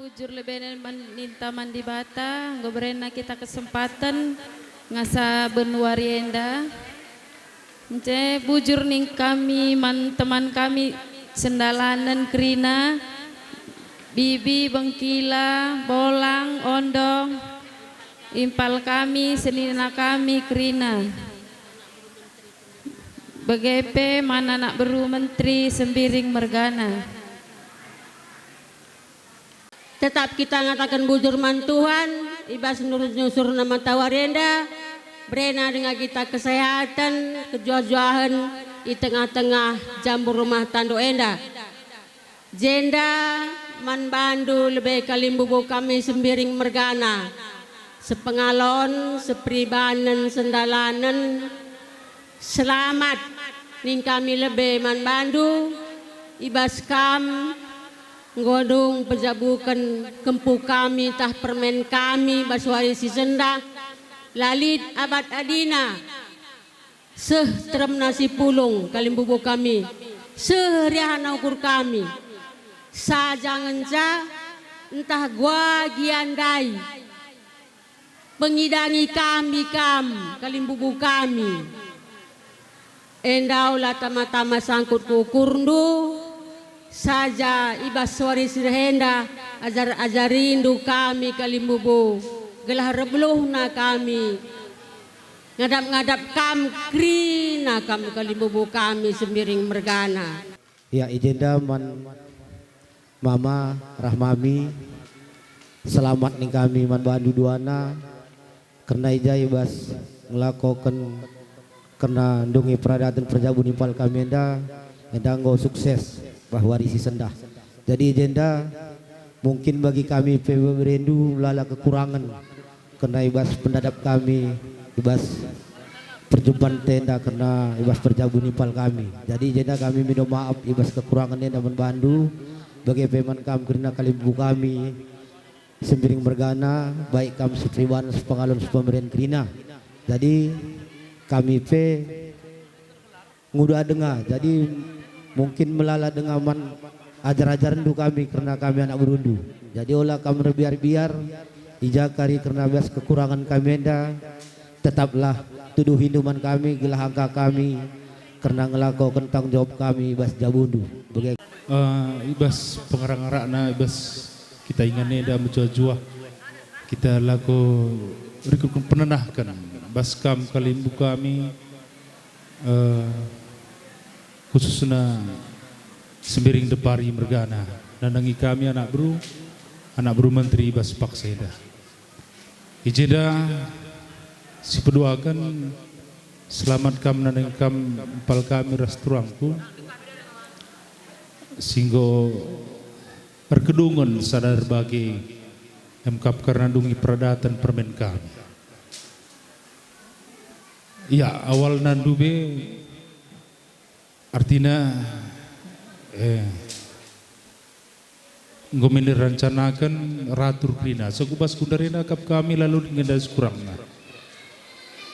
bujur lebih minta mandi bata, ngobrolna kita kesempatan ngasa benuarienda. Nce bujur ning kami teman kami sendalanan kerina, bibi bengkila, bolang, ondong, impal kami, senina kami kerina. Begepe mana nak beru menteri sembiring mergana. Tetap kita ngatakan bujur man Tuhan, ibas nurut nyusur nama tawarenda, berena dengan kita kesehatan, kejuajuahan di tengah-tengah jambur rumah tando enda. Jenda man bandu lebih kalimbubu kami sembiring mergana, sepengalon, sepribanan, sendalanan, selamat ning kami lebih man bandu, ibas kam ngodong pejabukan kempu kami tah permen kami baswari si senda lalit abad adina seh terem nasi pulung kalimbubu kami sehriahan ukur kami sajangan ja entah gua giandai pengidangi kami kalimbubu kami endau lah tama-tama sangkut kukurndu saja ibas suari sirhenda ajarindu kami kalimbubu gelah rebluh na kami ngadap kam krina kami kalimbubu kami sembiring mergana. Ya ijenda mama rahmami selamat nih kami man bandu duana karena ija ibas ngelakokan karena ndungi peradatan perjabun impal kami enda nggo sukses bahwa risi sendah. Jadi agenda mungkin bagi kami PW Rindu lala kekurangan karena ibas pendadap kami, ibas perjumpaan tenda karena ibas perjabun nipal kami. Jadi agenda kami minta maaf ibas kekurangannya dan membantu bagi peman kami karena kalimbu kami sembiring bergana baik kami sepriwan sepengalon sepemberian kerina. Jadi kami nguda dengar. Jadi mungkin melala dengan ajar-ajaran du kami karena kami anak berundu. Jadi olah kami biar ijakari karena bias kekurangan kami enda tetaplah tuduh hinduman kami gelah angka kami karena ngelako kentang jawab kami ibas jabundu. Ibas pengarang-arangna ibas kita ingatnya dah menjual kita laku rikut penenahkan baskam kalimbu kami khususnya sembiring depari mergana nandangi kami anak bru menteri bas pakseda ijeda si pedoakan selamat kam nandangi kam empal kami restoranku singgo perkedungan sadar bagi emkap karena dungi peradatan permen kami ya awal nandube artinya ngomeni rencanakan ratur krina sekubas kundarina kap kami lalu dengan das kurangna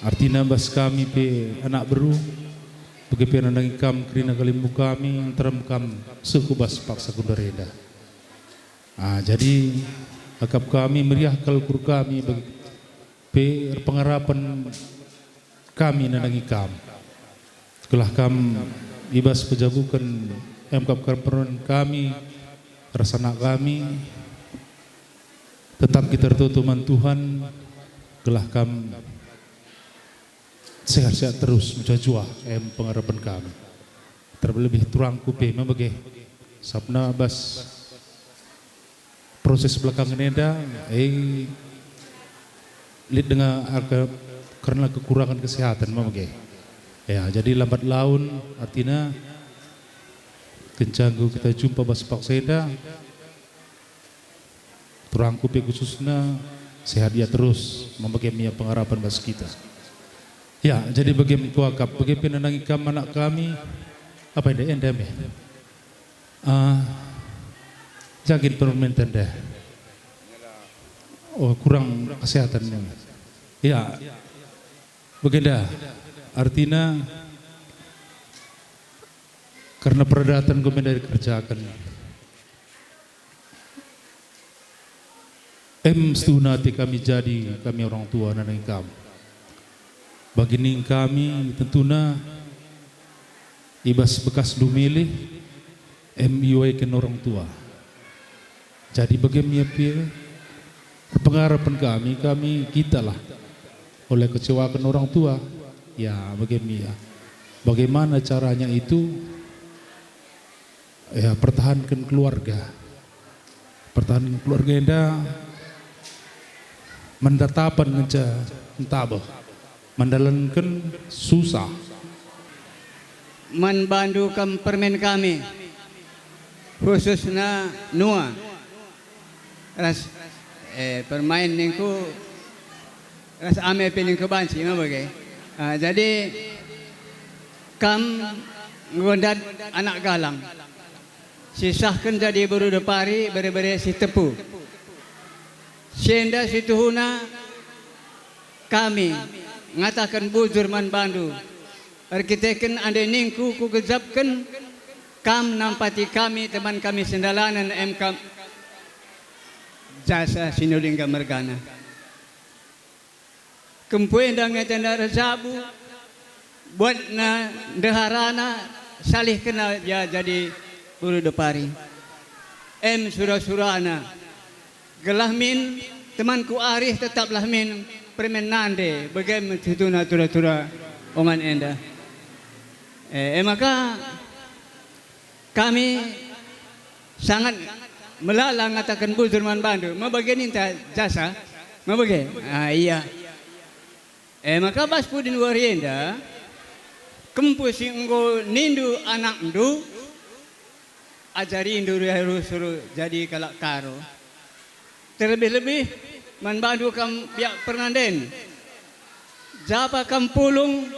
artinya bas kami pe anak beru begitu nandangi kam krina kalimbu kami terem kam sekubas paksa kundarina jadi akap kami meriah kalkur kami bagi pe pengarapan kami nandangi kam kelah kam ibas pejabukan emkap karperon kami rasana kami tetap kita tertutuman Tuhan gelah kam sehat-sehat terus menjajua pengharapan kami terlebih turang kupe membagai sabna bas proses belakangan eda lid dengan karena kekurangan kesehatan membagai ya jadi lambat laun artinya kencanggu kita jumpa bas pakseda turang kupe khususnya sehat dia terus membagai pengharapan bas kita ya jadi bagaimana kuakap bagaimana nandangi kam anak kami apa yang endam ya jangkin permintaan dah kurang kesehatannya ya begenda artinya karena peradatan kami dari kerjakan Stuna ti kami jadi kami orang tua na nang kam. Bagi ning kami tentuna ibas bekas dumilih iwai ken orang tua. Jadi bagaimana pengharapan kami kita lah oleh kecewakan orang tua. Ya bagaimana caranya itu ya pertahankan keluarga enda mendatapan ngeja entabah mendalankan susah membantu permen kami khususnya Nua ras permain ningku ras ame pilih ke banci bagai jadi kam ngondat anak galang sisahkan jadi baru depari bere-bere si tepu sienda situhuna kami ngatakan bujur man bandu arkiteken ande ningku ku gezapkan kam nampati kami teman kami sendalanan MK jasa Sinulingga Mergana kempuin dan ngetenda rezabu buat na deharana salih kena ya jadi buru depari surah-surana gelahmin temanku arif tetaplah min permen nande bagaimana itu natura-tura oman enda maka kami sangat melalang ngatakan bujur man bandu mabagian inta jasa mabagian iya maka bas pudin warienda kempusi enggo nindu anak ndu ajari indu harus suruh jadi kalak karo terlebih-lebih man bandu kam biak pernanden japa kam pulung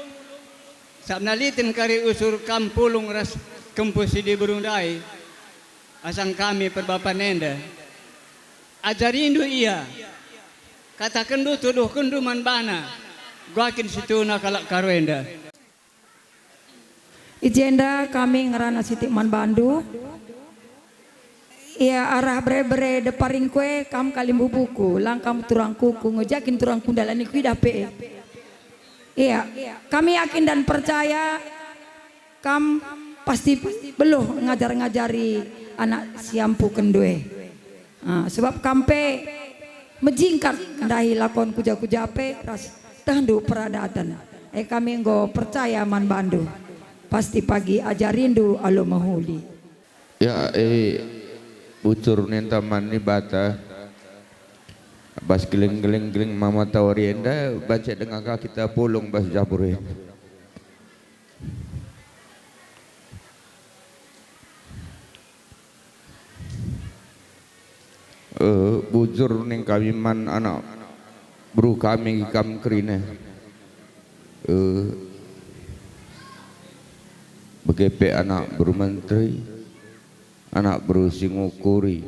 sabnalitin kari usur kam pulung ras kempusi di berundai asang kami perbapa nenda ajari indu iya katakan du tuduh kendu man bana guakin situna kalak karo enda Ijenda kami ngerana Siti Man Bandu. Ia arah bre-bre deparing kue kam kalimbu buku langkam turang kuku ngejakin turang kundalan iku dape. Iya, kami yakin dan percaya kam pasti beluh ngajar-ngajari anak siampu kendue. Sebab kampe mejingkat ndahi lakon kuja-kujape ras tandu peradatan. Kami nggo percaya Man Bandu. Pasti pagi ajarindu alo mahuli. Ya bucur nentaman ni bata bas geling mama tawarienda baca dengan kita pulung bas jabure. Bujur ning kami man anak bro kami kam kerina begepe anak bro menteri anak bro singukuri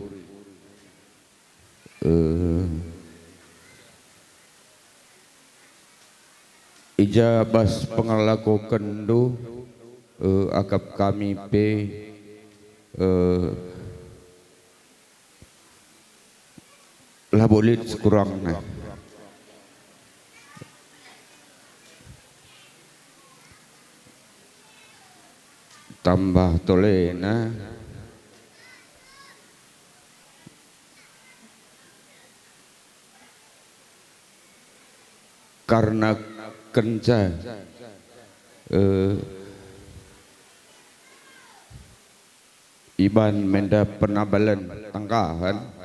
ija bas pengalako kendu akap kami pe lah boleh sekurangnya tambah tolena karena kenca iban menda penabalan tangkahan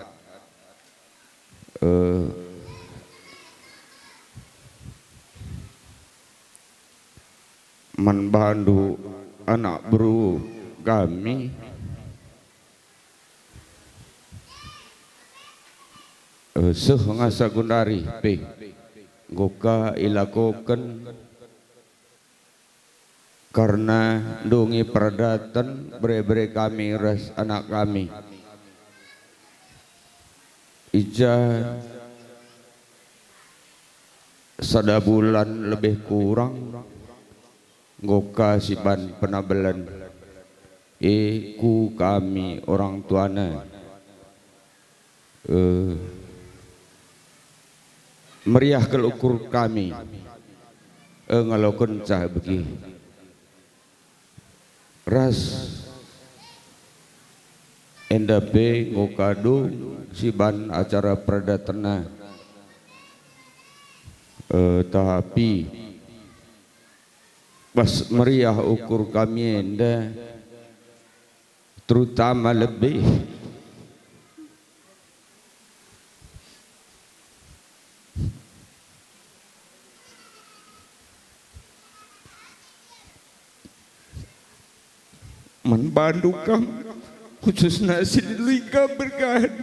Man Bandu anak bro kami sehangasa gundari pe goka ilakokan karena dungi perdatan bre-bre kami ras anak kami ija sada bulan lebih kurang goka siban penabelan ku kami orang tuana meriah kelukur kami ngalaukun cah begi ras endape ngokado siban acara pradatana tapi pas meriah ukur kami enda terutama lebih membantu kami khususnya Silika berkahan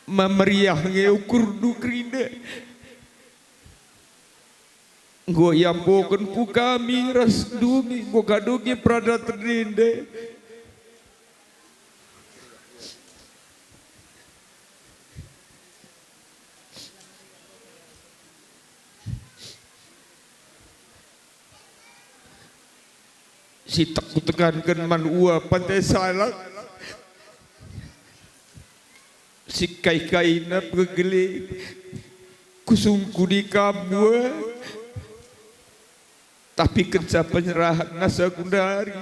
memeriah ngeukur dukrina goyambokan ku kami ras dungi bokadugi prada terdinde si tak kutekankan man ua pantai salak si kai-kai na pegeli kusungku di kabua tapi kerja penyerahan nasa kundari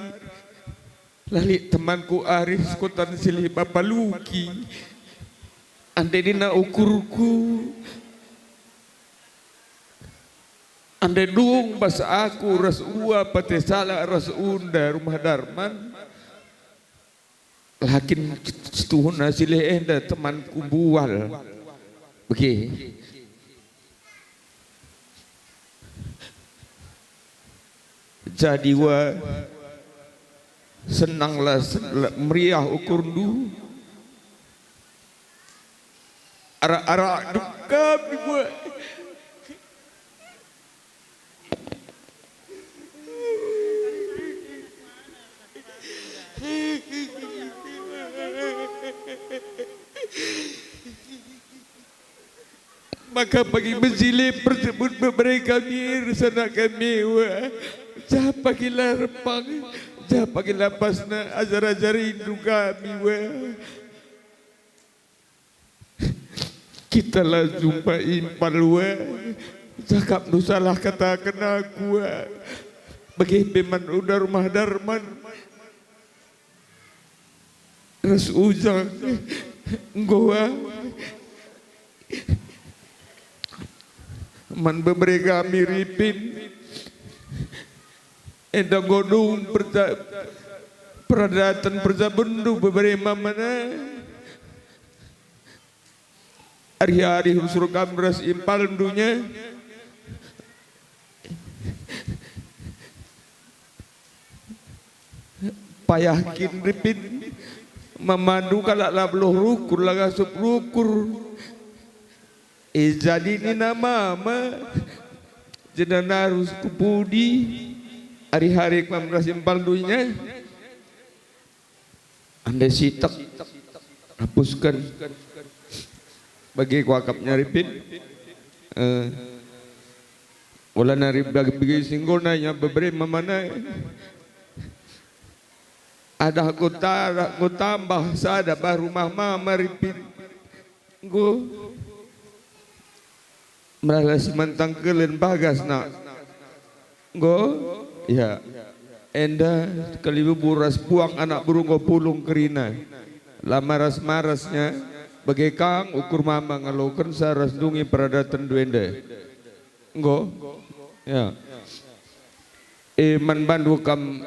lali temanku Aris kotan silih Bapak Luki ande dina ukurku ande dung bahasa aku ras ua pate salah ras unda rumah Darman lakin setuhun silih enda temanku bual bagi jadi wa senanglah meriah ukur du arak-arak duka buat maka bagi menjilip tersebut mereka mir sana kami wa jah pagilah repang jah pagilah pasna ajar-ajar rindu kami wa kita lah jumpa impal wa cakap nu salah katakan aku wa bagi peman udah rumah Darman ras ujang goa man beberega miripin enda godung peradatan perjabendu beberema mana hari-hari husur kamras impal dunya payahkin ripin memandu kalak labloh rukur laga sup rukur jadi ni nama jenana harus kupudi hari-hari kamras impal dunya anda sitak hapuskan bagi kuakapnya ripin wala narib bagi singgol nanya beberapa mana ada aku tambah sada bah rumah mama ripin go meralas mentang kelen bagas nak go ya enda kalibu buras buang anak burung go pulung kerina lah maras-marasnya bagai kang ukur mama ngalokan saras dungi peradatan duende go ya man bandu kam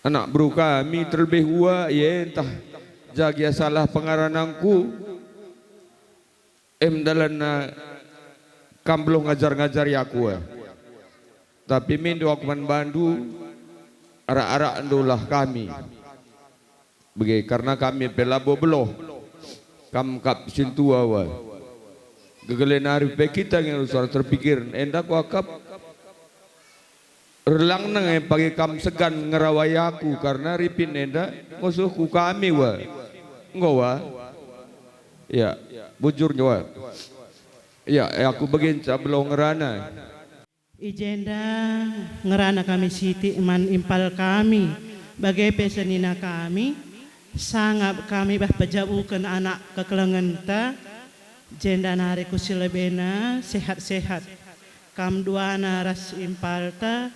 anak bro kami terlebih hua ya entah jaga salah pengarananku dalam kam belum ngajar-ngajar ya aku tapi min aku man bandu arak-arak andulah kami bagi karena kami pelabo beloh kam kap sintua wa gegelen arif kita yang harus terpikir endak wakap relang nang pagi kam segan ngerawayaku karena ripin enda musuhku kami wa ngowa ya bujurnya wa ya aku begin belum ngerana Ijenda ngerana kami siti man impal kami bagai pesenina kami sangap kami bah pejabukan anak kekelengan ta jenda nari kusilebena sehat-sehat kam duana ras impal ta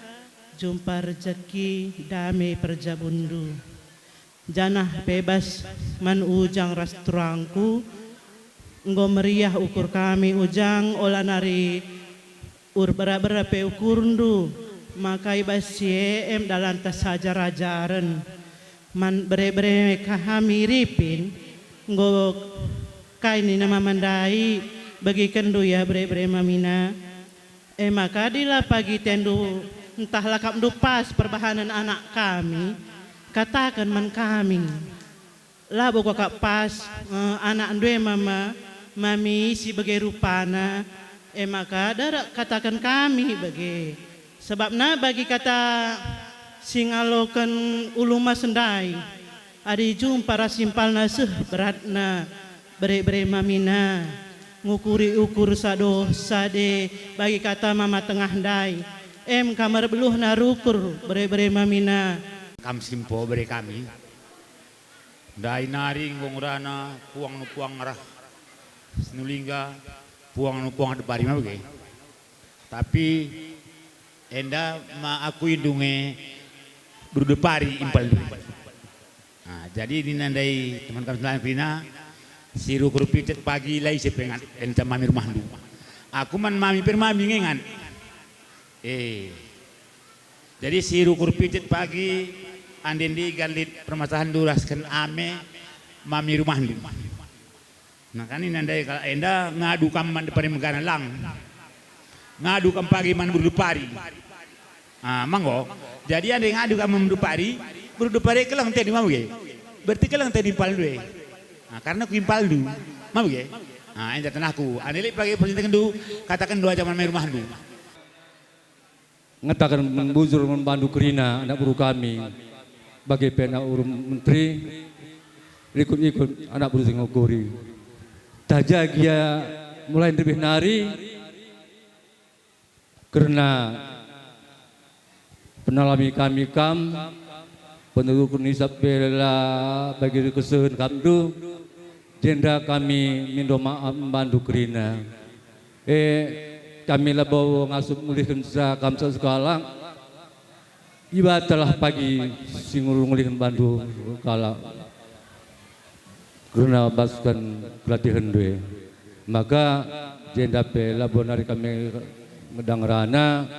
jumpa rezeki damai perjabundu janah bebas man ujang ras turangku nggo meriah ukur kami ujang olah nari berat-berat pe ukurundu makai basie em dalam tas saja rajaran man bere-bere kami ripin nggo kaini nama mandai bagi kendu ya bere-bere mamina maka dila pagi tendu entahlah kamdu pas perbahanan anak kami katakan man kami lah buka kak pas anak dua mami si bagai rupana maka darak katakan kami bagi sebabna bagi kata singalokan uluma sendai adi jumpa rasimpal nasih beratna bere-bere mamina ngukuri ukur sado sade bagi kata mama tengah dai kamar beluh narukur bere-bere mamina kam simpo bere kami dai nari ngurana puang arah senulingga puang ada bari mah bege. Tapi enda ma aku indunge berdepari impal dulu. Nah, jadi dinandai teman kami selain Pina siru kurupicet pagi lai sepengat enta mami rumah dulu. Aku man mami permami ngengan. Jadi siru kurupicet pagi anden di galit permasalahan duraskan ame mami rumah dulu. Nah kan ini nandai kalau enda ngadu kam man depan megana lang, ngadu kam pagi man berdupari, manggo. Jadi ada yang ngadu kam berdupari kelang tadi mau ge, berarti kelang tadi impal dua. Karena ku impal dulu, mau ge. Enda tenaku, aneli pagi perintah kendu katakan dua zaman main rumah dulu. Ngatakan membujur membantu kerina anak buruh kami, bagi pena urum menteri, ikut anak buruh singokori. Tajagia mulai lebih nari karena penalami kami penduduk nisab bela bagi kesuhun kamdu jenda kami mindo maaf membantu kerina kami labau ngasup mulihkan sakam sekolah iba telah pagi singurung mulihkan bantu kala karena basukan pelatihan dua, maka jenda pela bonari kami ngedangrana.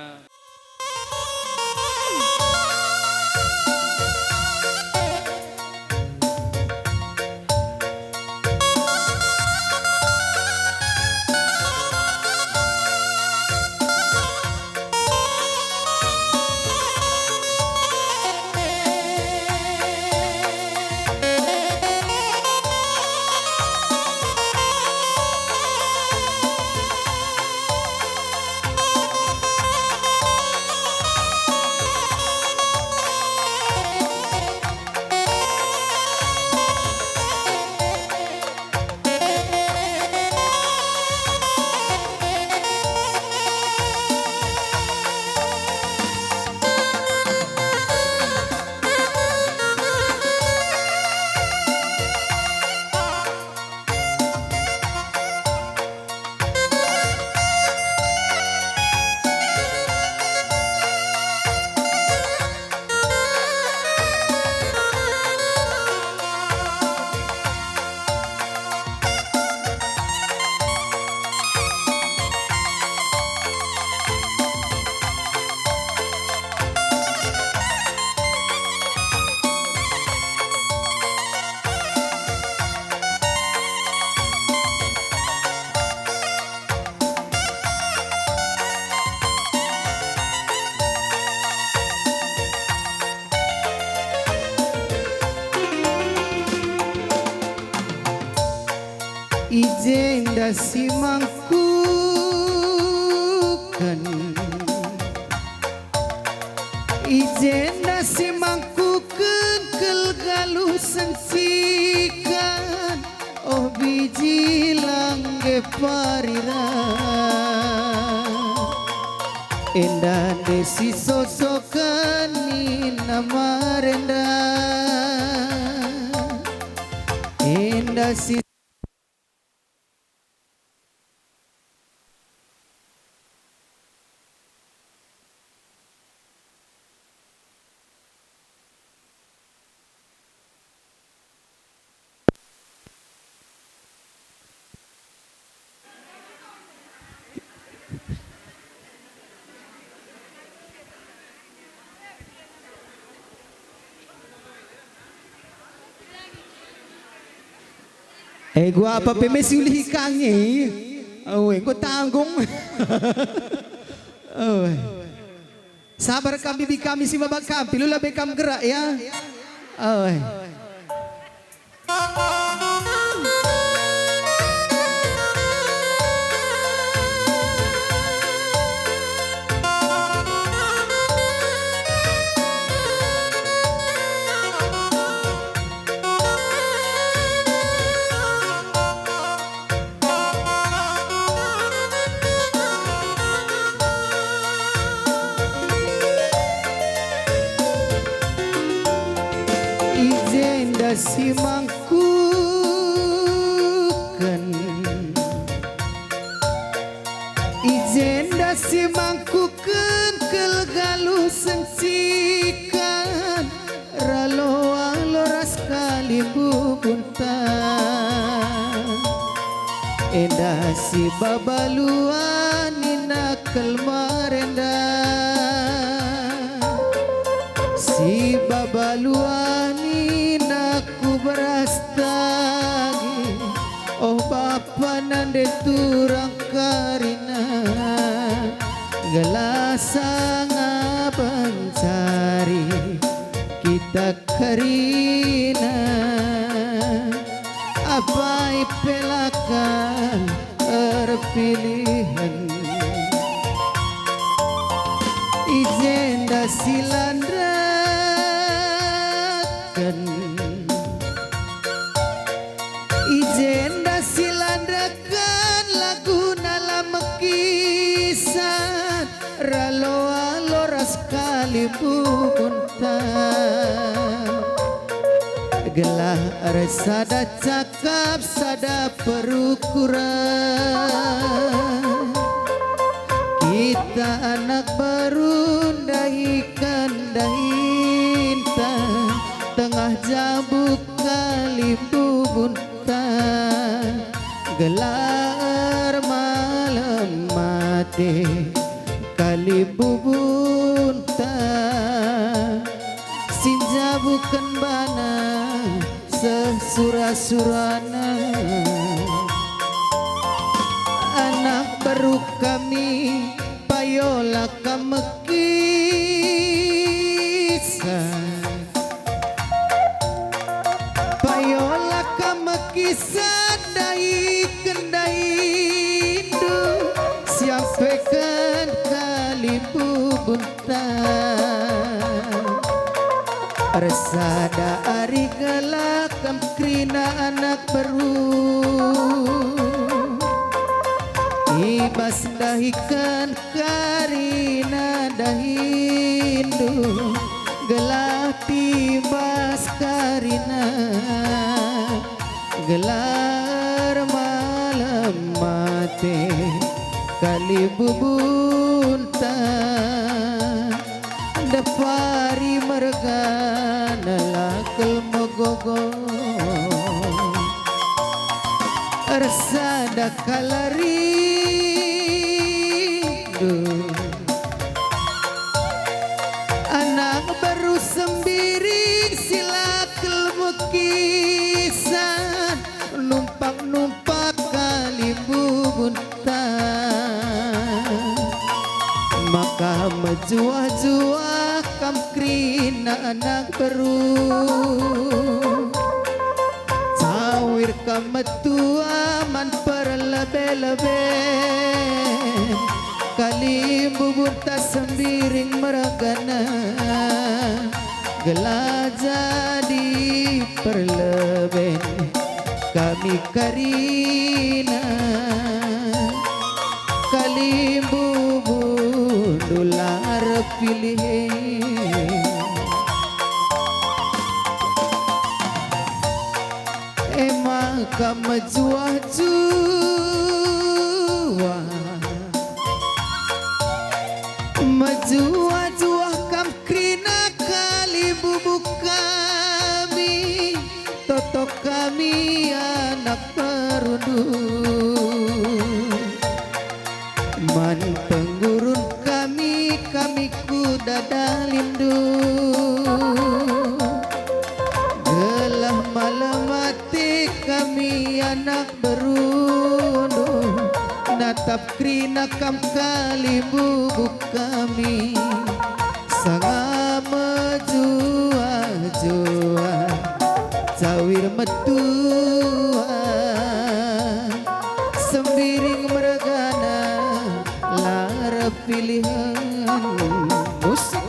Ijenda simangkukan Ijenda simangkukan kelgaluh sensikan Oh biji langge parira Indah desi sosokan nama rendah Indah si gua apa pemesi ulih ikannya gua tanggung sabar kami bi kami si babak kami lu lebih kam gerak ya si mangkukan ijen dasi mangkukan kelgalu sencikan ralo aloras kali bubuntan endah si babaluan nina kelmarenda si babaluan berastagi oh bapa nande turang karina gelasang pencari kita karina apa pelakan terpilihan ijenda silandrakan Ijenda silandakan lagu nalam kisan ralo aloras kali bukuntan gelah sada cakap sada perukuran kita anak baru dahikan dahintan tengah jabuk kali bubuntan gelar malam mati kali bubuntan sinja bukan bana sesura-surana anak baru kami payola kamekisan payola kamekisan dai kendaindo siapekan kali bubuntan resada ari galakam krina anak baru ibas dahikan karina dahindu gelah tibas karina gelar malam mati kali bubuntan dapari mergana lakel mogogo resada kalarindo anak baru sembiring silakel mukisan numpak-numpak kali bubuntan maka menjuah-juah kamkrina anak baru cawir kametua man perlebe-lebe kali bubunta sembiring meragana gelah jadi perleben kami karina kali bubun dolar pilih maka Majua kam krina kali bubuk kami Toto kami anak perudu Man penggurun kami kuda dalindu Gelah malam mati kami anak berundu Natap krina kam kali bubuk kami Sangat menjua Cawir metua Sembiring mergana lara pilihan musik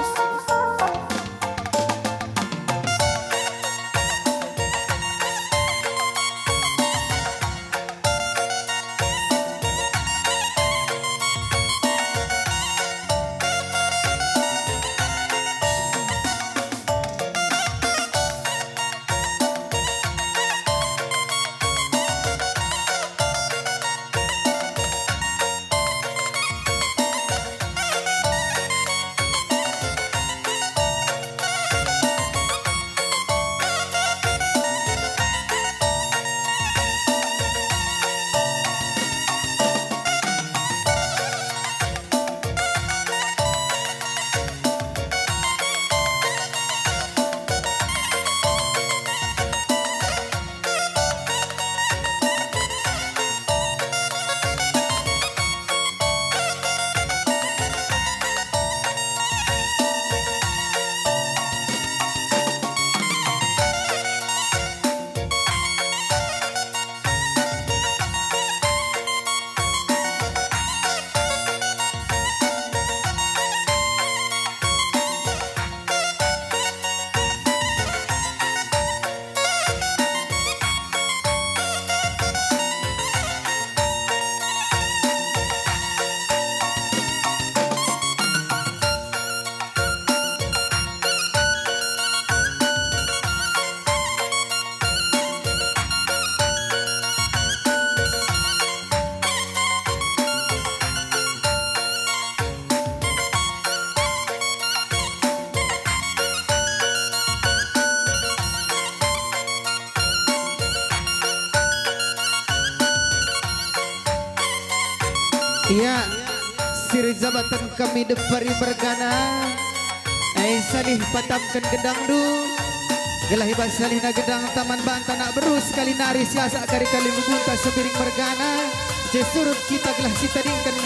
Ya, sir jabatan kami depari bergana salih patamkan gedang du Gelah hibah salih na gedang taman banta nak berus kali nari siasa kari kali bubunta sebiring bergana Jesurut kita gelah sitadingkan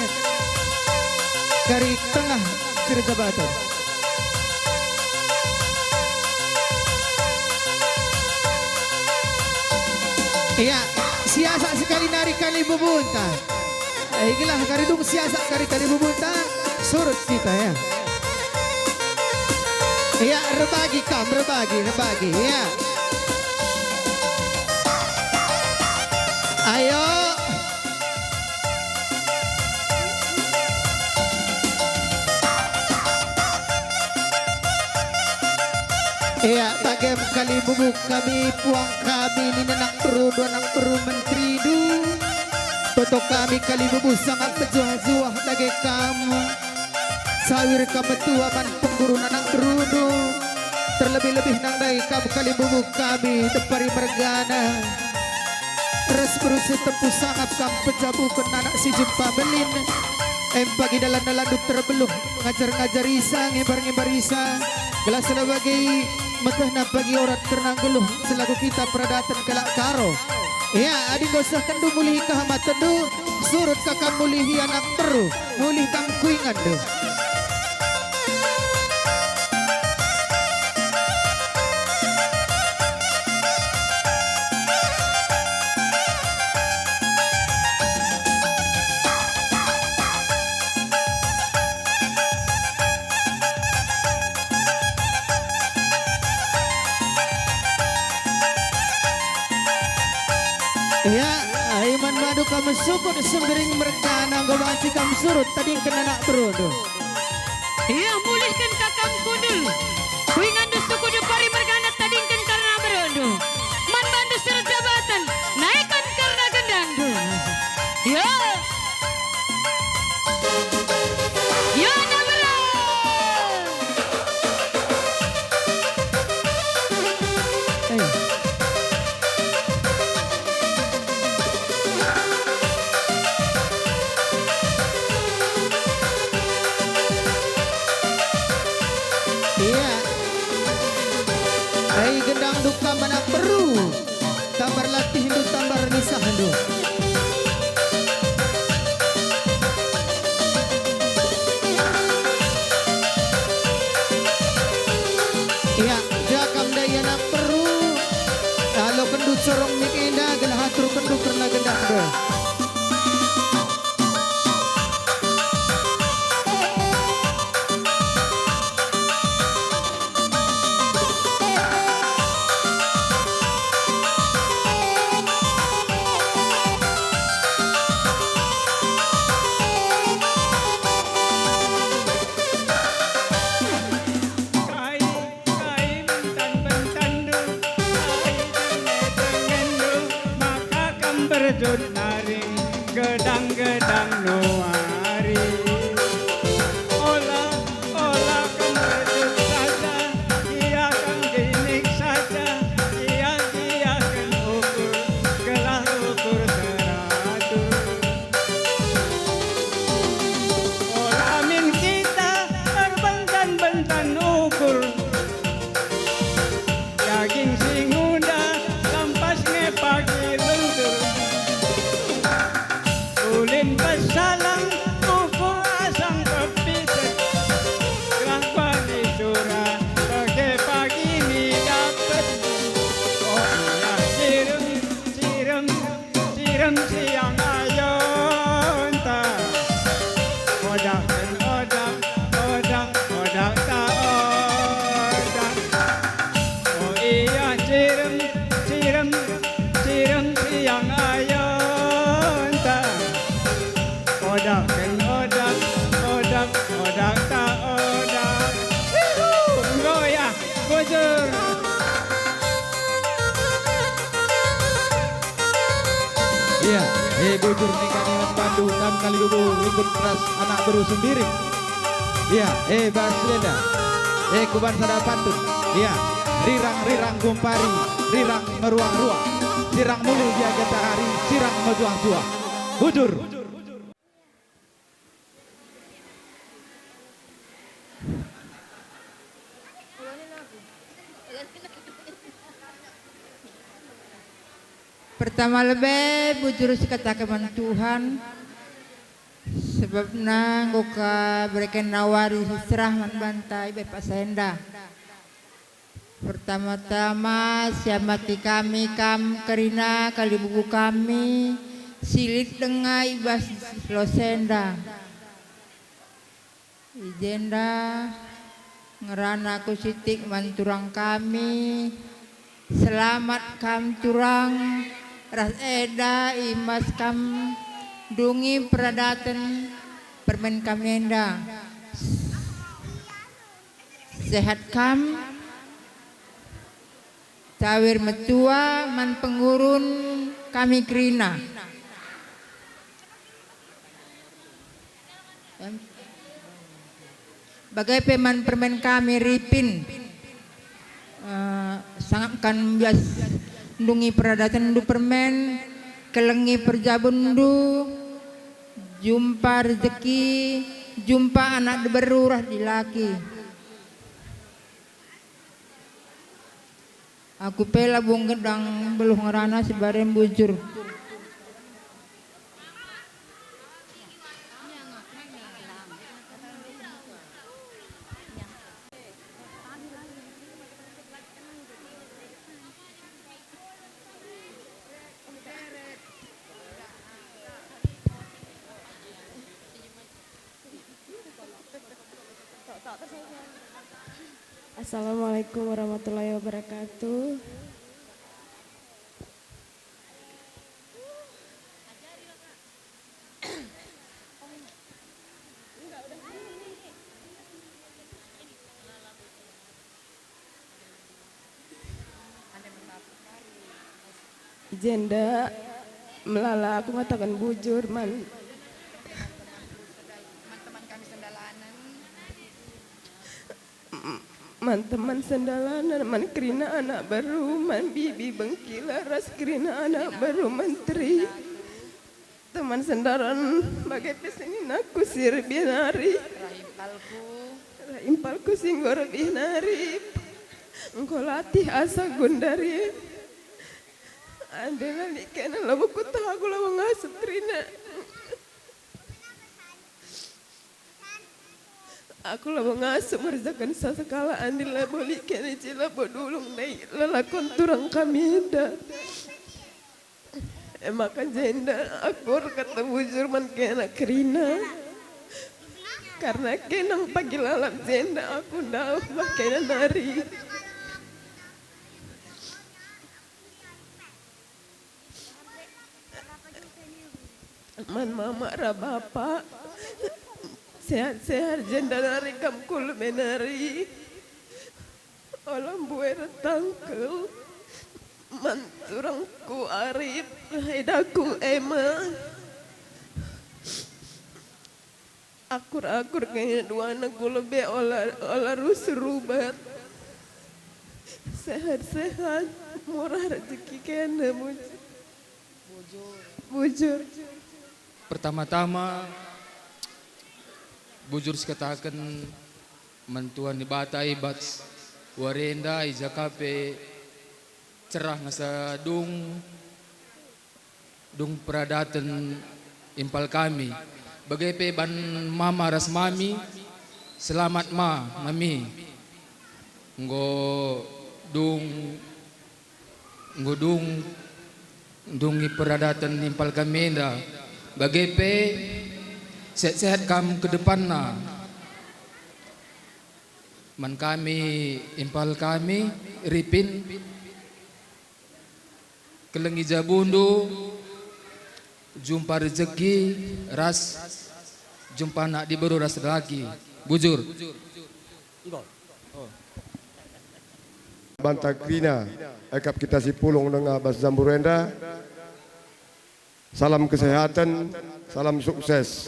kari tengah sir jabatan Ya, siasa sekali nari kali bubunta Ikilah kari dung siasa kari bubunta surut kita ya. Ya rebagi kam rebagi ya. Ayo. Ya bagem kali bubuk kami puang kami ni anak peru menteri du. Toto kami kali bubu sangat berjuah-juah dage kamu Sawir kamu tua man pengguru nanang berudu Terlebih-lebih nang dai kamu kali bubu kami Tepari mergana Res berusi tempuh sangat kamu pejabukan anak si jumpa belin pagi dalan-dalan du terbeluh Ngajar-ngajar isa, ngebar-ngebar isa Gelas sebagai metahna bagi orang ternang geluh Selaku kita peradatan kelak karo Ya, adik gosah kendu mulih kahamatan du surut kakak mulih anak peru mulih kang kuingan du Ya, aiman madu kamu sukun sembering merkana gobansi kamu surut tadi kena nak berudu. Iya mulihkan kakang kudul. Kuingan suku depari mergana tadingkan karena berondo. Man bandu surat jabatan naikkan karena gendangdu. Yo. Yo nabra. Iya. Hai gendang duka mana perlu. Tambar latih hindu tambar nisah hindu. Iya, jakam daya nak perlu. Kalau kendu corong mik indah gelah hatur kendu karena gendang dah. Berdut naring gedang-gedang nuari olah olah kan berdut saja ia kan dinik saja ia kan ukur gelah ukur teratur olah min kita terbentan-bentan ukur daging singuda lampas ngepagi lentur ulin pesalang ukur asang kepitet kelapa di surah pagi ini dapet oh iya siram siang ayo entah odak ta odak oh iya siram siang ayo odak ta odak goyah bujur Iya, bujur nikah dengan Pandu 6 kali gugur ikut keras anak beru sendiri. Iya, Basleda, kuban sada pantun. Iya, rirang gumpari, rirang meruang-ruang, sirang mulu jaga tahari, sirang mejuang-juang. Bujur. Pertama lebih bujur sekatakan Tuhan sebabna ngoka berikan nawari serah man bantai Bapak Senda. Pertama-tama siamati kami kam kerina kali buku kami silit dengar ibas Losenda. Ijenda ngerana ku sitik manturang kami selamat kam turang ras eda imas kam dungi peradaten permen kamenda sehat kam tawir metua man pengurun kami kerina bagai peman permen kami ripin sangat kan bias dungi peradatan du permen kelengi perjabundu jumpa rezeki jumpa anak berurah di laki aku pela bung gedang beluh ngerana sebareng bujur Assalamualaikum warahmatullahi wabarakatuh. Jenda melala aku mengatakan bujur man. Man teman sendalanan, man kerina anak baru, man bibi bengkila ras kerina anak baru menteri. Teman sendaran bagai pesini naku sir binari. Rahimpalku singgor binari. Engkau latih asa gundari. Anda lali kena labu kutah aku labu ngasup trina. Aku labu ngasup merjakan sasekala andi labu likena cila bodulung naik lelakon turang kami dah. Maka jenda aku ketemu Jurman kena kerina. Karena kenang pagi lalap jenda aku dah kena nari. Man mama ra bapak sehat-sehat jenda nari kam kul menari olam buai retangkel man turangku arif haidaku ema akur-akur kayaknya dua anakku lebih olah rusurubat sehat-sehat murah rezeki kena bujur. Pertama-tama bujur sekatakan mantuan di batai bats warenda izakape cerah ngasa dung peradatan impal kami bagai pe ban mama ras mami selamat mami nggo dung dungi peradatan impal kami dah bagai pe sehat-sehat kamu ke depan na man kami impal kami ripin kelengi jabundu jumpa rezeki ras jumpa nak di baru ras lagi bujur Bantakrina ekap kita si pulung dengan Bas Zamburenda. Salam kesehatan, salam sukses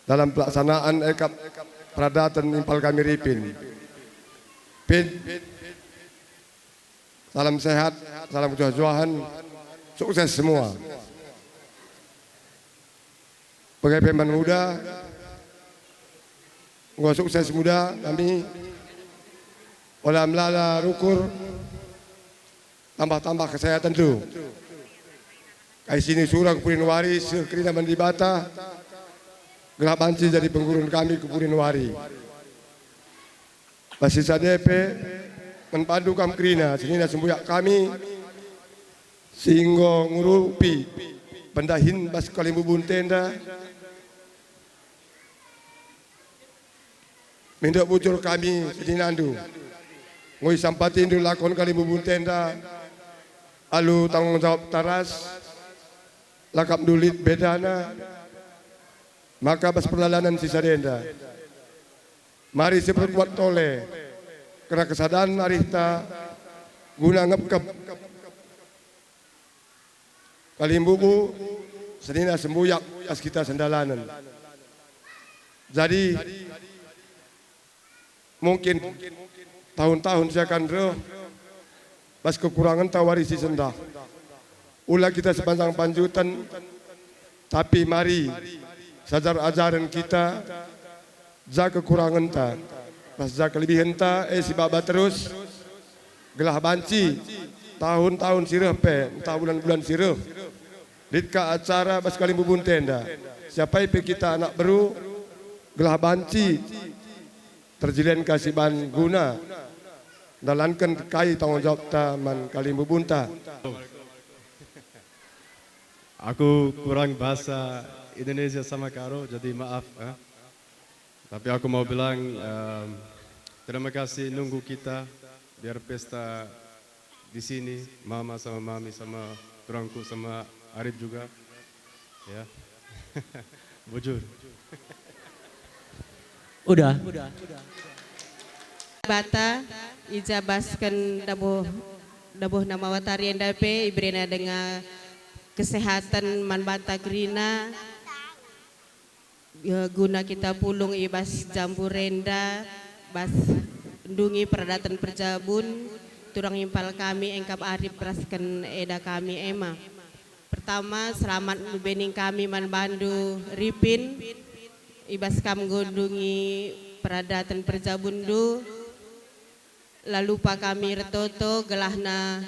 dalam pelaksanaan ekap peradatan impal kami Ripin. Salam sehat, salam kejujuhan, sukses semua. Sebagai pemain muda, gua sukses muda kami. Oleh melala rukur, tambah kesehatan tu. Kai sini surang Purin Wari, Kerina Mandibata, gelap banci jadi penggurun kami ke Purin Wari. Basisa DP, menpandu kam Kerina, sini sembuyak kami, singgo ngurupi, pendahin bas Kalimbubun tenda, mindak bujur kami, sini nandu, ngoi sampatin dulu lakon Kalimbubun tenda, alu tanggung jawab taras, lakap dulit bedana maka bas perlalanan sisa denda mari seperbuat tole kena kesadaran arihta guna ngepkep Kalimbubu senina sembuyak as kita sendalanan jadi mungkin tahun-tahun saya akan roh bas kekurangan tawarisi sendah ulah kita sepanjang panjutan tapi mari sajar ajaran kita jaga kekurangan ta pas jaga kelebihan ta si baba terus gelah banci tahun-tahun sirah pe entah bulan-bulan sirah ditka acara bas Kalimbubun tenda siapa pe kita anak baru gelah banci terjilian kasih ban guna dalankan kai tanggung jawab ta man Kalimbubun ta. Aku kurang bahasa Indonesia sama Karo, jadi maaf. Tapi aku mau bilang terima kasih nunggu kita biar pesta di sini, mama sama mami sama turangku sama Arif juga, ya. Bujur. Bata ijabaskan dabo dabuh nama watari endape ibrena dengan kesehatan manbata krina guna kita pulung ibas jambu renda bas ndungi peradatan perjabun turang impal kami engkap arif raskan eda kami ema. Pertama selamat bening kami manbandu ripin ibas kam gondungi peradatan perjabundu lalu pa kami retoto gelahna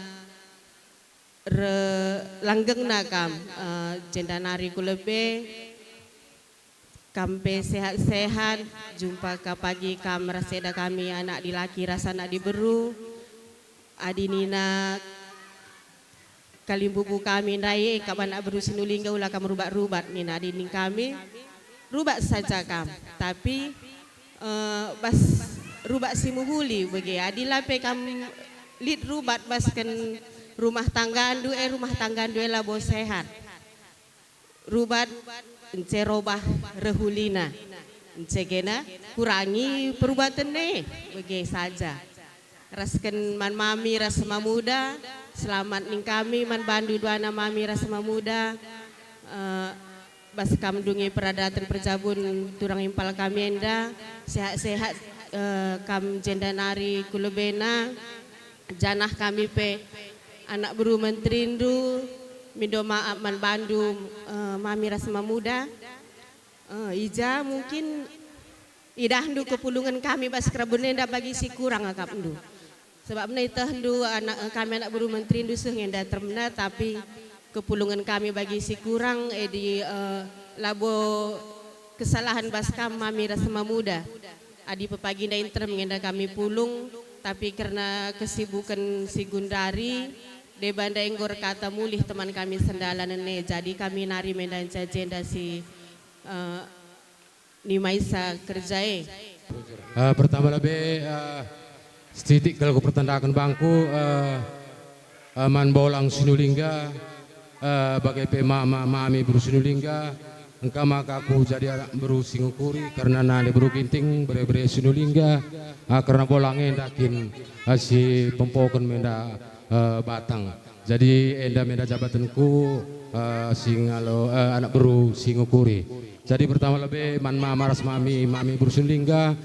langgeng nakam jendanari kulebe kampe sehat-sehat jumpa ke pagi kam raseda kami anak dilaki rasa anak diberu adinina kalimbubu kami naik kapan anak beru sinulingga ulah kam rubat-rubat nina adinin kami rubat saja kam tapi bas rubat simuhuli bagi adilah pe kam lid rubat baskan rumah tangga andu labo sehat rubat ence robah rehulina ence gena kurangi perubatan ne bagi saja raskan man mami ras mamuda selamat ning kami man bandu duana mami ras mamuda bas kam dungi peradatan perjabun turang impal kami enda sehat-sehat kam jendanari kulebena janah kami pe anak beru menterindu mindo maaf man bandu mami rasma muda ija mungkin idah ndu kepulungan kami bas kerabunenda bagi si kurang akap ndu sebab na itah ndu anak kami anak beru menterindu sehingga termena tapi kepulungan kami bagi si kurang di labo kesalahan bas kam mami rasma muda adi pepaginda inter mengenda kami pulung tapi karena kesibukan si Gundari de banda enggor kata mulih teman kami sendalan ne jadi kami nari mendan jenda si ni maisa kerjae pertama lebih setitik kalau pertandakan bangku man bolang sinulingga bagai pema mami beru sinulingga engkau maka aku jadi anak beru singukuri karena nade beru ginting bere-bere sinulingga karena bolangnya dakin si pempokan menda batang jadi enda menda jabatanku singalo anak beru singukuri jadi pertama lebih man maras mami beru sinulingga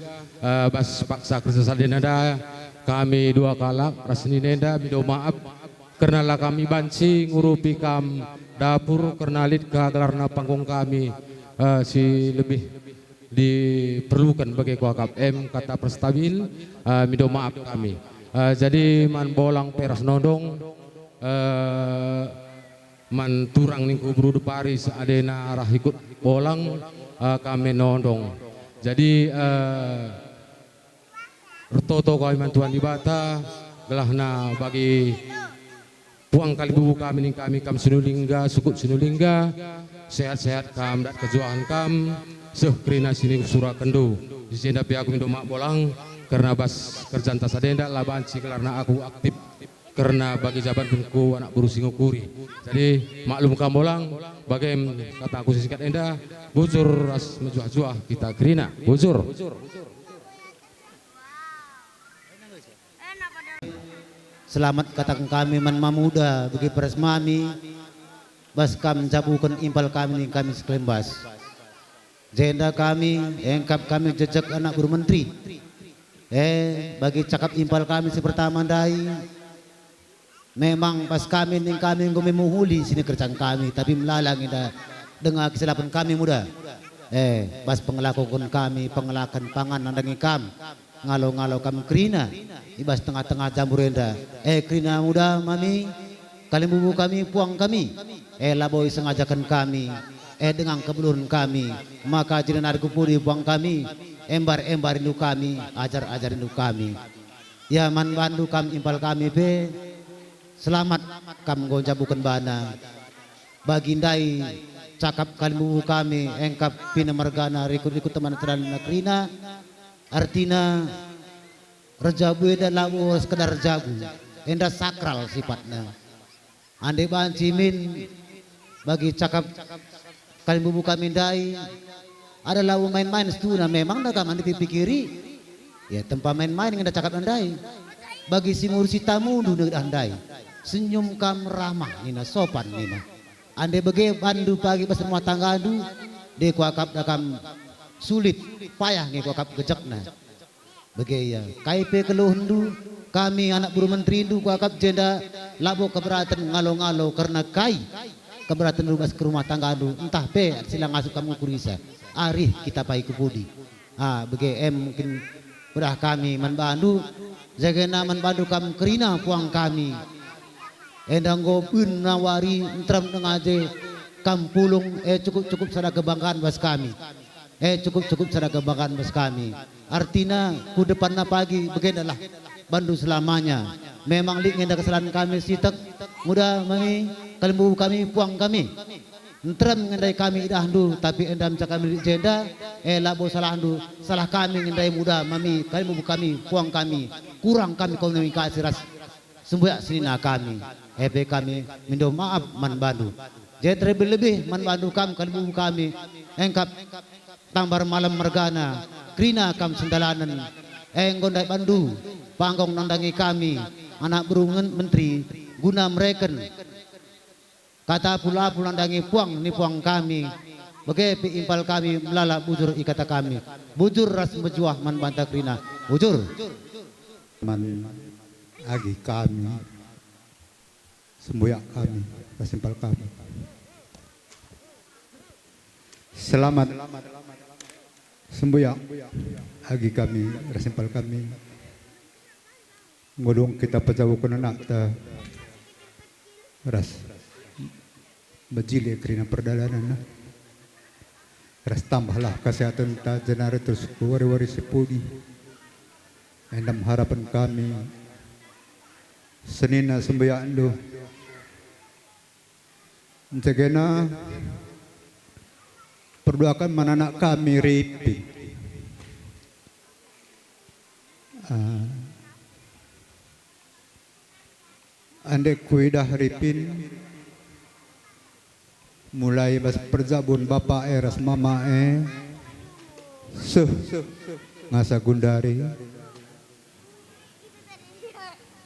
bas paksa kerja sadenada kami dua kalak rasni nenda mido maaf karena lah kami banci ngurupi kam dapur karena litka karena panggung kami si lebih diperlukan bagi kuakap kata perstabil mido maaf kami jadi man bolang peras nodong man turang ningku berudu paris adena arah ikut bolang kami nodong jadi retoto kami mantuan di bata gelahna bagi puang kali bubu kami ning kami kam sinulingga sukut sinulingga sehat-sehat kam dat kejuaan kam seh krina sini surah kendu di sini tapi aku minum mak bolang karena bas kerjaan tasadenda lah banci karena aku aktif karena bagi jabatanku anak buru singukuri jadi maklum kam bolang bagai kata aku singkat enda bujur ras mejuah-juah kita krina bujur Selamat katakan kami man mamuda bagi peras mami bas kam jabukan impal kami kami sekelembas jenda kami engkap kami jejak anak guru menteri bagi cakap impal kami seperti mandai memang pas kami ning kami ngome muhuli sini kerjaan kami tapi melalang ida dengan kesilapan kami muda pas pengelakukan kami pengelakan pangan nandangi kam ngalo-ngalo kam krina ibas tengah-tengah jamburenda krina muda mami kalian bubu kami puang kami laboi sengajakan kami dengan kebelurun kami maka jiran adku pudi puang kami embar rindu kami ajar rindu kami ya man bandu kam impal kami be selamat kam gonja bukan bana bagindai cakap kalian bubu kami engkap pina margana rikut teman teran krina artinya rejabu dan lawu sekedar jabu enda sakral sifatnya andai bancimin bagi cakap kalian bubu kami dai ada lawu main-main setuna memang dah kami dipikiri ya tempat main-main yang ada cakap andai bagi si ngursi tamu duduk andai senyum kam ramah nina sopan nina. Ande bege bandu pagi pas rumah tangga adu de kuakap dakam sulit payah nge kuakap gejakna. Bege ya kaipe keluhundu kami anak buru menteri du kuakap jenda labo keberatan ngalo-ngalo karena keberatan rubas ke rumah tangga adu entah pe silang masuk kamu kurisa. Arih kita pai kepudi. Bege mungkin udah kami man bandu jagena man bandu kam kerina puang kami. Endang gopun nawari entram dengaje kampulung cukup sada kebanggaan bas kami. Cukup sada kebanggaan bas kami. Artinya ku depanna pagi beginilah bandu selamanya. Memang lik ngenda kesalahan kami sitek mudah mami kalimbu kami puang kami. Entram ngendai kami idahdu tapi endam kami jenda labo salah andu salah kami ngendai muda mami kalimbu kami puang kami kurang kami komunikasi ras sembuyak sinina kami. Kami minta maaf man bandu. Jadi lebih man bandu kam kalimbu kami engkap tambar malam mergana krina kam sendalanan gondai bandu panggong nandangi kami anak berungan menteri guna mereken kata pula nandangi puang ni puang kami bagaimana impal kami melala bujur ikata kami bujur ras bejuah man banta krina bujur man agi kami sembuyak kami ras impal kami selamat sembuyak agi kami ras impal kami ngodong kita pejawukun anak ta ras bajile kerina perdalanan ras tambahlah kesehatan ta jenara terus wari-wari sepudi endam harapan kami senina sembahyang do jagena perdoakan mananak kami ripi ande kuidah ripin mulai bas perjabun bapa ras mama ngasa gundari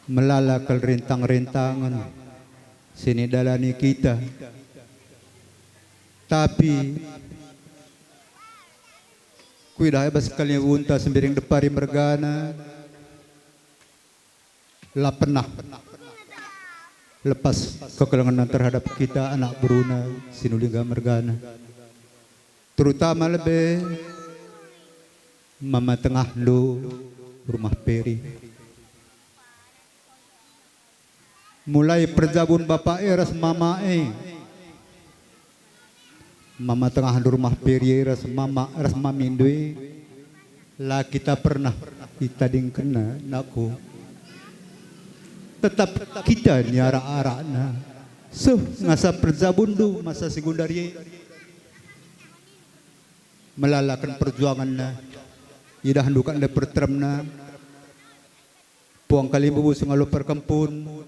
melalakal rintang-rintangan sini dalani kita tapi kuidah bas kalian unta sembiring depari mergana la pernah lepas kekelangan terhadap kita anak beruna Sinulingga Mergana terutama lebih mama tengah lu rumah peri mulai perjabun bapak ras mama mama tengah lu rumah peri ras mama ras mamindui lah kita pernah kita dingkena naku tetap kita niara arakna ngasa perjabundu masa sekundari melalakan perjuanganna idah handukan de pertramna puang kalimbu singalo perkampun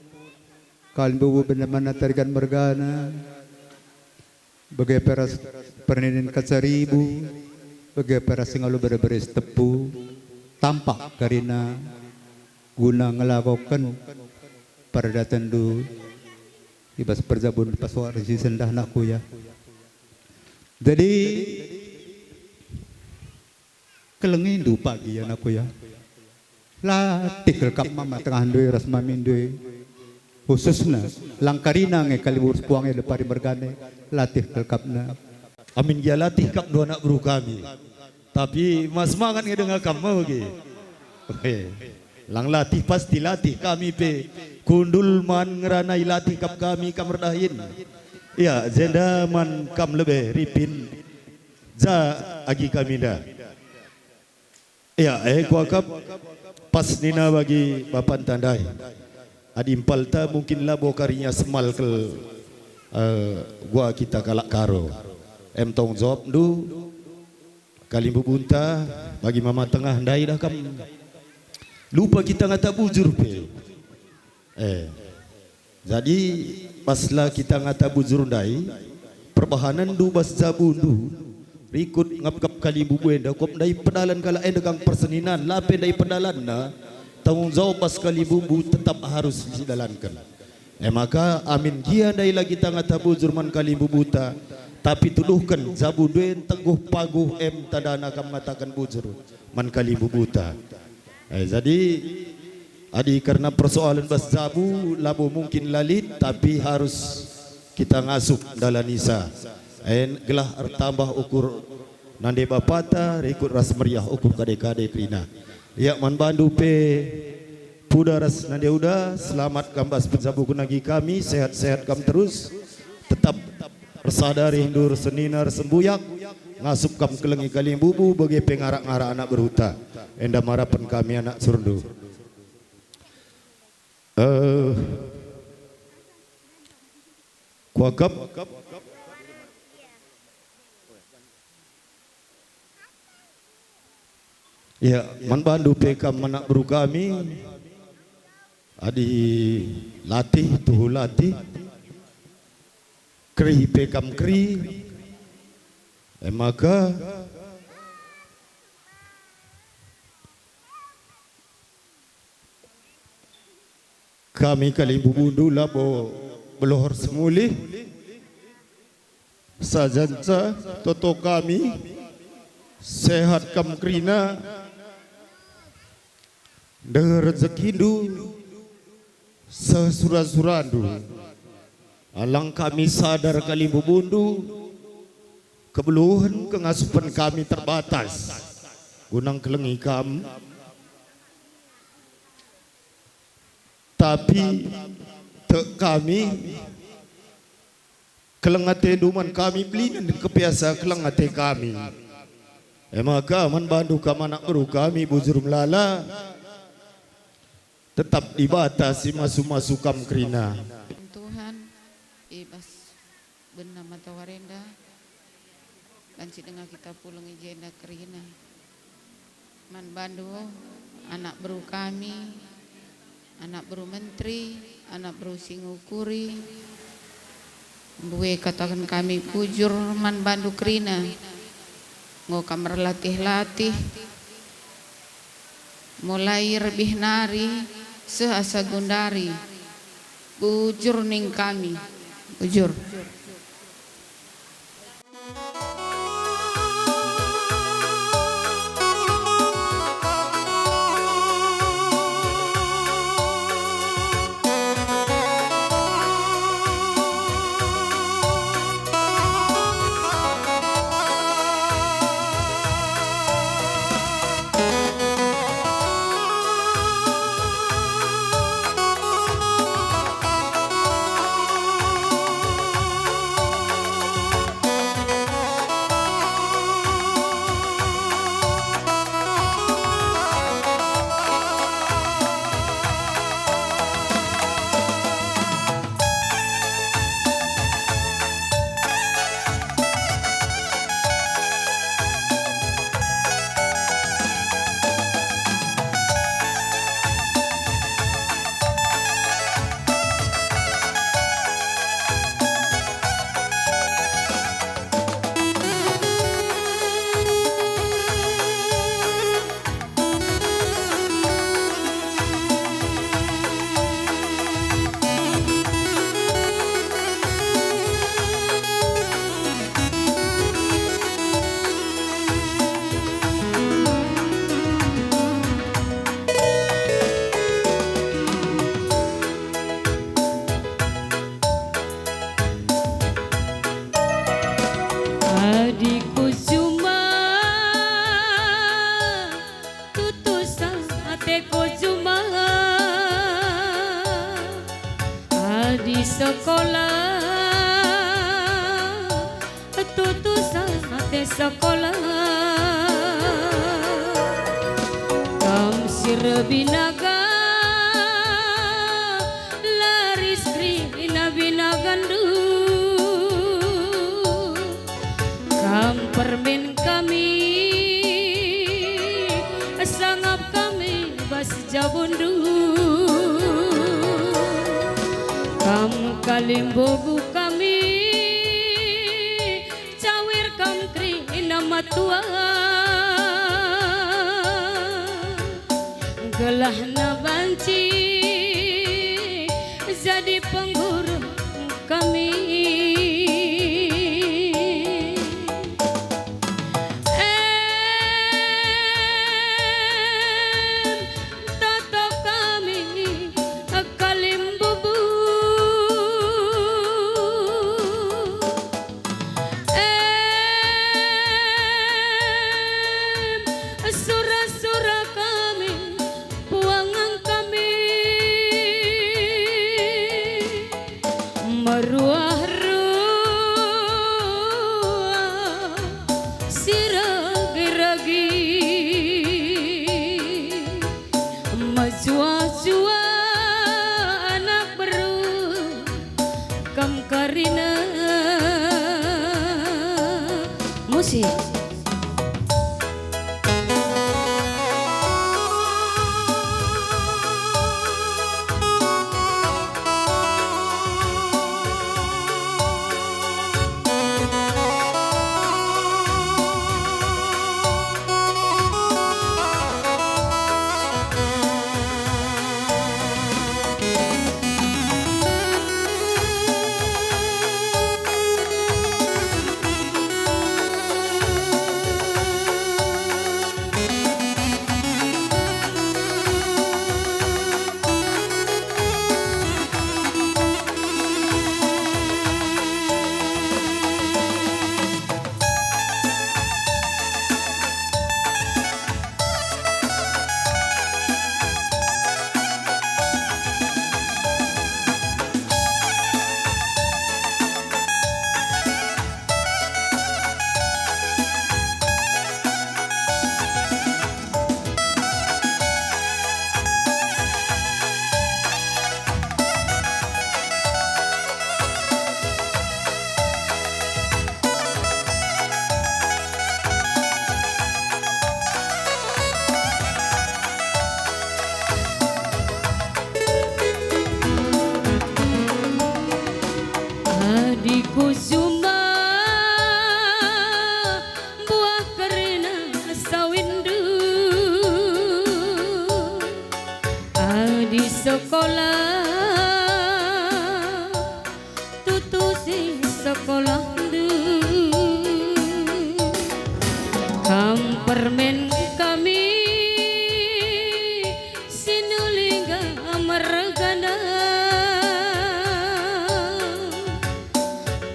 kalimbu benar-benar tarikan mergana bagai peras perninin kacaribu bagai peras singalo beres tepu tampak karina guna ngelakukan perdatan du ibas perjabun pas warisi sendah nakku ya. Jadi kelengin du pagi ya nakku ya. Latih kelkap mama tengah doi ras mamin doi khususna langkarina nge kalibur puangnya depari mergane latih kelkapna. Amin dia latih kap dua anak buru kami. Tapi mas semangat nge dengar kamu ge. Lang latih pasti latih kami pe kundul man ngeranai latih kap kami kamerdahin ya jenda man kam lebih ripin za agi kami dah ya kuakap pas nina bagi bapan tandai adimpal ta mungkin lah bokarinya semal ke gua kita kalak karo tong jawab du kalimbu bunta bagi mama tengah ndai dah kam lupa kita ngata bujur pe jadi paslah kita ngata bujur ndai perbahanan du bas jabundu rikut ngap-ngap kali bubu enda kop ndai pedalan kala enda kang perseninan lape ndai pedalan na tanggung jawab pas kali bubu tetap harus dijalankan Maka amin gia dai lagi tangata bujur man kalimbu buta. Tapi tuduhkan zabu duen teguh paguh tadana kam matakan bujur man kalimbu buta. Jadi adi karena persoalan bas zabu labu mungkin lalit tapi harus kita ngasup dalam nisa. Gelah tambah ukur nande bapata rekut ras meriah ukur kade-kade krina. Ya man bandu pe pudaras nande udah selamat kambas penzabu kunagi kami sehat-sehat kam terus tetap bersadari hindur seninar sembuyak ngasup kam kelengi kaling bubu bagi pengarak-ngarak anak berhuta enda marapan kami anak surdu. Kuakap ya man bandu pekam anak beru kami adi latih tuh latih kri pekam kri maka kami kali bubundu labo belohor semulih sajanca toto kami sehat kam krina dengar rezekindu sesura-surandu alang kami sadar kali bubundu kebeluhan kengasupan kami terbatas gunang kelengi kam tapi kami kelengate duman kami beli dan kebiasa kelengate kami maka man bandu kam anak beru kami bujur melala tetap dibatasi masuk-masuk kam krina Tuhan ibas benar mata warenda lanci dengan kita pulang ijenda krina man bandu anak beru kami anak beru menteri anak beru singukuri buwe katakan kami pujur man bandu krina ngo kamar latih-latih mulai lebih nari sehasa gundari bujur ning kami bujur Adikku cuma tutusan hatiku cuma adik sekolah tutusan hati sekolah kam sirbinaga laris krina binagandu kam permen kami sangap kami bas jabundu kam kalimbogu kami cawir kam krina matua gelah na banci jadi peng Sura-sura kami, puangan kami, meruah-ruah siragi-ragi, majua-jua anak baru kam karina musik. Kusuma buah karena sawindu, adi sekolah tutusi sekolah du, kam permen kami sinulingga mergana,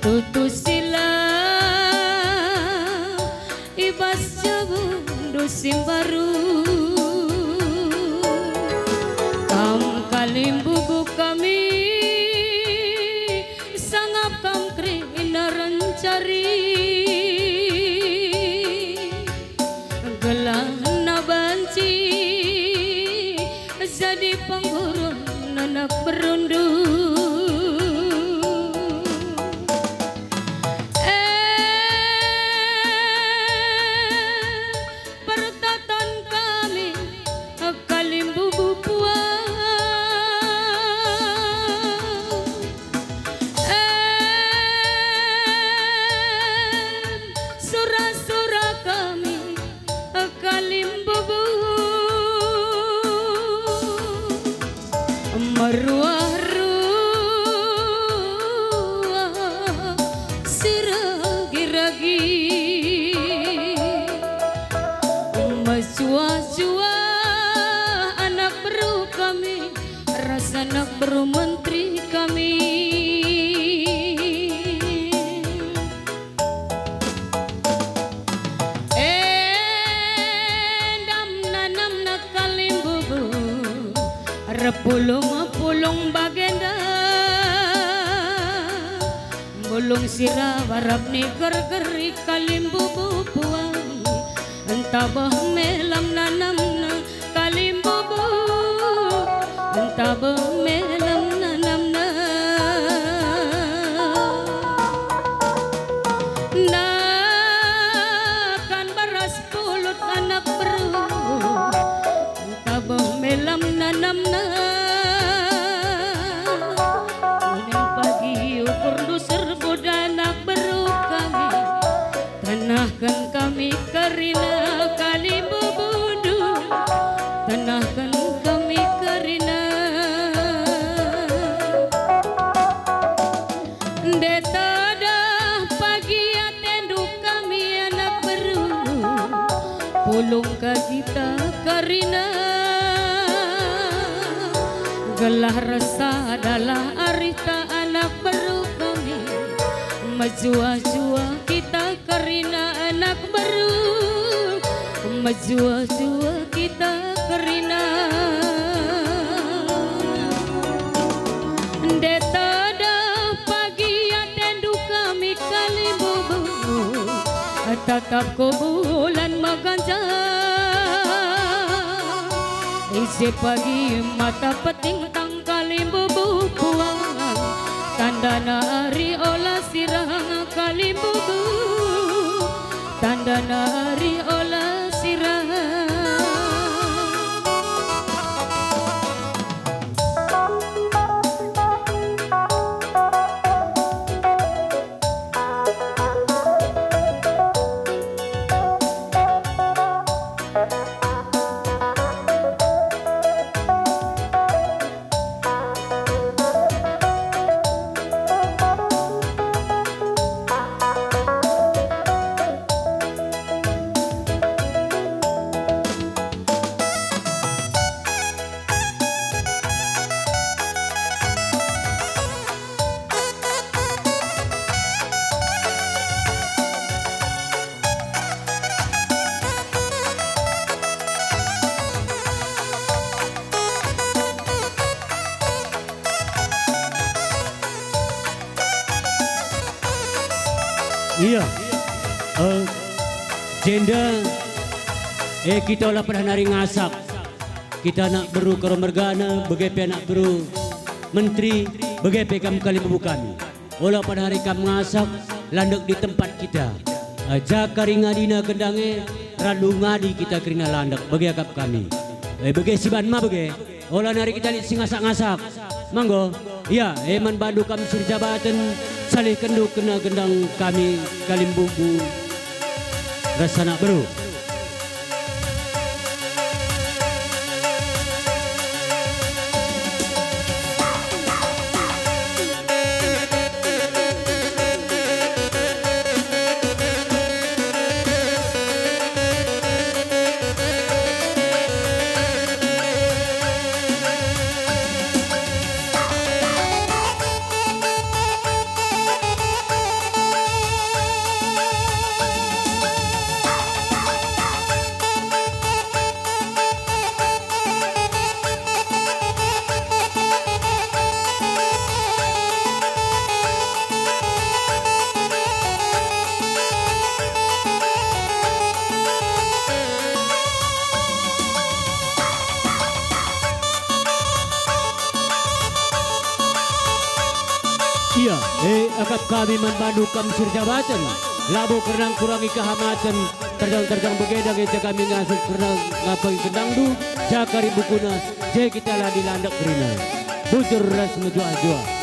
tutusila ibas jabun dosim baru, kam kalimbubu kami sangap kam krinaran cari, gelah nabanci jadi pengguru nanak berundu. Meruah-ruah siragi-ragi, majua-jua anak baru kami, rasa anak baru menteri kami. Namna kalimbubu repulung bagenda, bulung sirah barap ni ger-geri kalimbubu puang, entah bah melam nanamna kalimbubu, entah bah melam nanamna, nakan baras pulut anak beru, entah bah melam nanamna. Tanahkan kami karina kalimbubudu, tanahkan kami karina detada pagi atendu kami anak baru, pulung ka kita karina gelah rasa adalah arita anak baru kami, majua-jua kita karina anak baru, Majua-jua kita kerina Detada pagi atendu kami kali bubu Tatap ko bulan maganja Isi pagi mata peting tangkali bubu puang Tandana ari olah sirang kali bubu Tandana ari olah sirang Iya, jenda, kita lah pernah nari ngasak. Kita nak beru ke Romergana, begepe nak beru menteri, begepe kam kali bubu kami. Olah pada hari kam ngasak, landek di tempat kita. Jakari ngadina kendange, ralu ngadi kita kerina landek, bagi akap kami. Bagi siban ma bagi, olah nari kita li singasak-ngasak. Manggo, iya, eman bandu kami sur jabatan. Salih kendu kena gendang kami kalimbubu rasa nak beru. Iya, akap kami membantu kam sur jabatan. Labu kerang kurangi kehamatan. Terjang-terjang begedang eja kami ngasut kerang ngapai kendang du. Jakari bukuna, je kita lah dilandak kerina. Bujur ras menjua-jua.